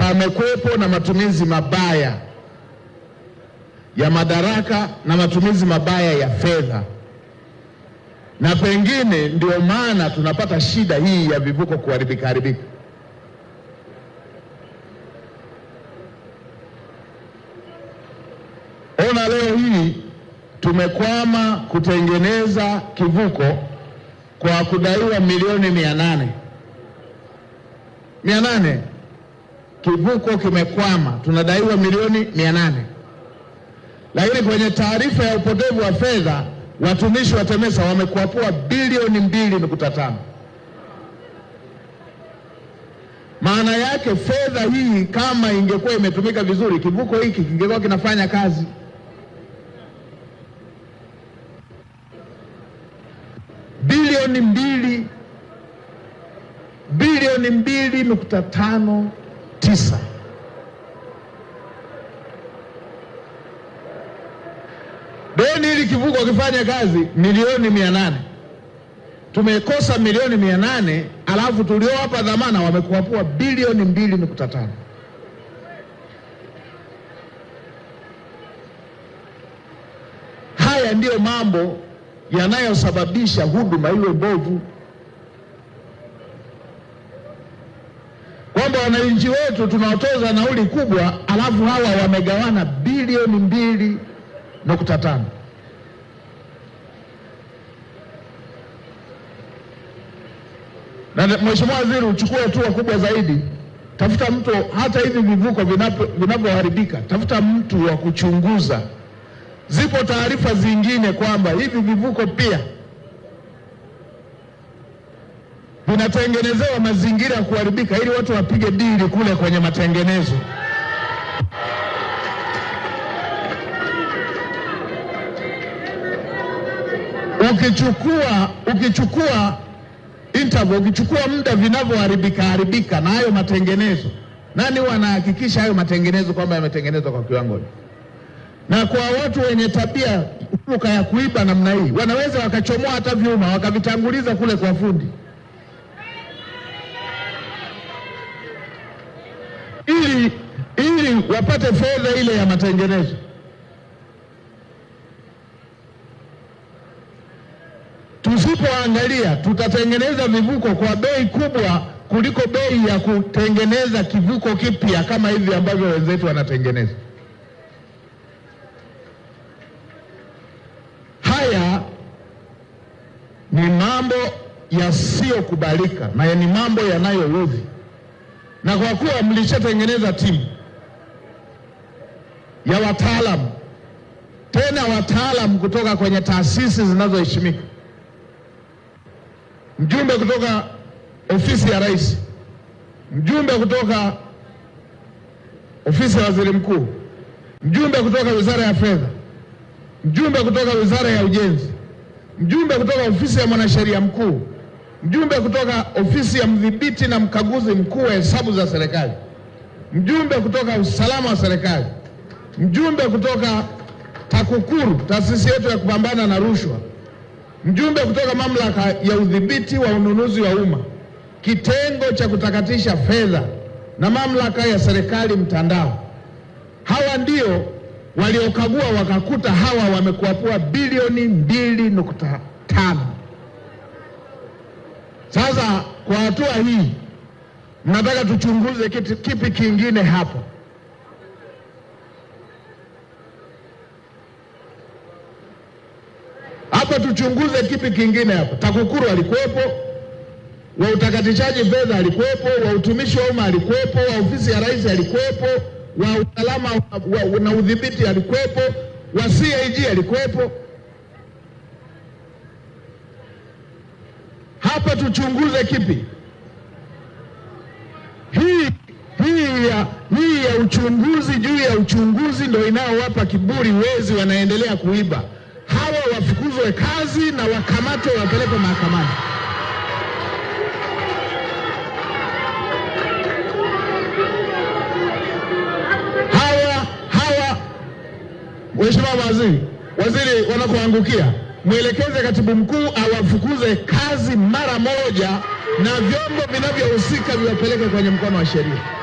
pamekuwepo na matumizi mabaya ya madaraka na matumizi mabaya ya fedha, na pengine ndio maana tunapata shida hii ya vivuko kuharibika. Ona leo hii tumekwama kutengeneza kivuko kwa kudaiwa milioni 800. Kivuko kimekwama, tunadaiwa milioni 800. Lakini kwenye taarifa ya upotevu wa fedha, watumishi wa TEMESA wamekwapua bilioni 2.5. Maana yake fedha hii kama ingekuwa imetumika vizuri, kivuko hiki kingekuwa kinafanya kazi. Bilioni 2.59. Deni hili kivuko kifanya kazi milioni 800. Tumekosa milioni 800, alafu tuliowapa dhamana wamekuapua bilioni 2.5. Haya ndiyo mambo yanayosababisha huduma iwe mbovu, kwamba wananchi wetu tunaotoza nauli kubwa, alafu hawa wamegawana bilioni 2.5. Na Mheshimiwa Waziri, uchukue hatua kubwa zaidi. Tafuta mtu, hata hivi vivuko vinavyoharibika, tafuta mtu wa kuchunguza. Zipo taarifa zingine kwamba hivi vivuko pia vinatengenezewa mazingira ya kuharibika ili watu wapige dili kule kwenye matengenezo. Ukichukua interval, ukichukua muda vinavyoharibika na hayo matengenezo, nani wanahakikisha hayo matengenezo kwamba yametengenezwa kwa kiwango? Na kwa watu wenye tabia huruka ya kuiba namna hii, wanaweza wakachomoa hata vyuma wakavitanguliza kule kwa fundi ili wapate fedha ile ya matengenezo. Tusipoangalia, tutatengeneza vivuko kwa bei kubwa kuliko bei ya kutengeneza kivuko kipya kama hivi ambavyo wenzetu wanatengeneza. Haya ni mambo yasiyokubalika na ni mambo yanayoudhi. Na kwa kuwa mlishatengeneza timu ya wataalamu, tena wataalamu kutoka kwenye taasisi zinazoheshimika, mjumbe kutoka ofisi ya Rais, mjumbe kutoka ofisi ya Waziri Mkuu, mjumbe kutoka Wizara ya Fedha, mjumbe kutoka Wizara ya Ujenzi, mjumbe kutoka ofisi ya Mwanasheria Mkuu, mjumbe kutoka ofisi ya Mdhibiti na Mkaguzi Mkuu wa Hesabu za Serikali, mjumbe kutoka Usalama wa Serikali, mjumbe kutoka TAKUKURU, taasisi yetu ya kupambana na rushwa, mjumbe kutoka Mamlaka ya Udhibiti wa Ununuzi wa Umma, kitengo cha kutakatisha fedha na Mamlaka ya Serikali Mtandao. Hawa ndio waliokagua wakakuta hawa wamekuapua bilioni 2.5. Sasa kwa hatua hii mnataka tuchunguze kipi kingine hapo? Hapa tuchunguze kipi kingine hapo? TAKUKURU alikuwepo, wa utakatishaji fedha alikuwepo, wa utumishi wa umma alikuwepo, wa ofisi ya Rais alikuwepo, wa usalama na udhibiti alikuwepo, wa CAG alikuwepo. Hapa tuchunguze kipi? Hii ya uchunguzi juu ya uchunguzi ndio inaowapa kiburi wezi wanaendelea kuiba. Hawa wafukuzwe kazi na wakamatwe wapelekwe mahakamani. Mheshimiwa Waziri wanakoangukia, mwelekeze Katibu Mkuu awafukuze kazi mara moja na vyombo vinavyohusika viwapeleke kwenye mkono wa sheria.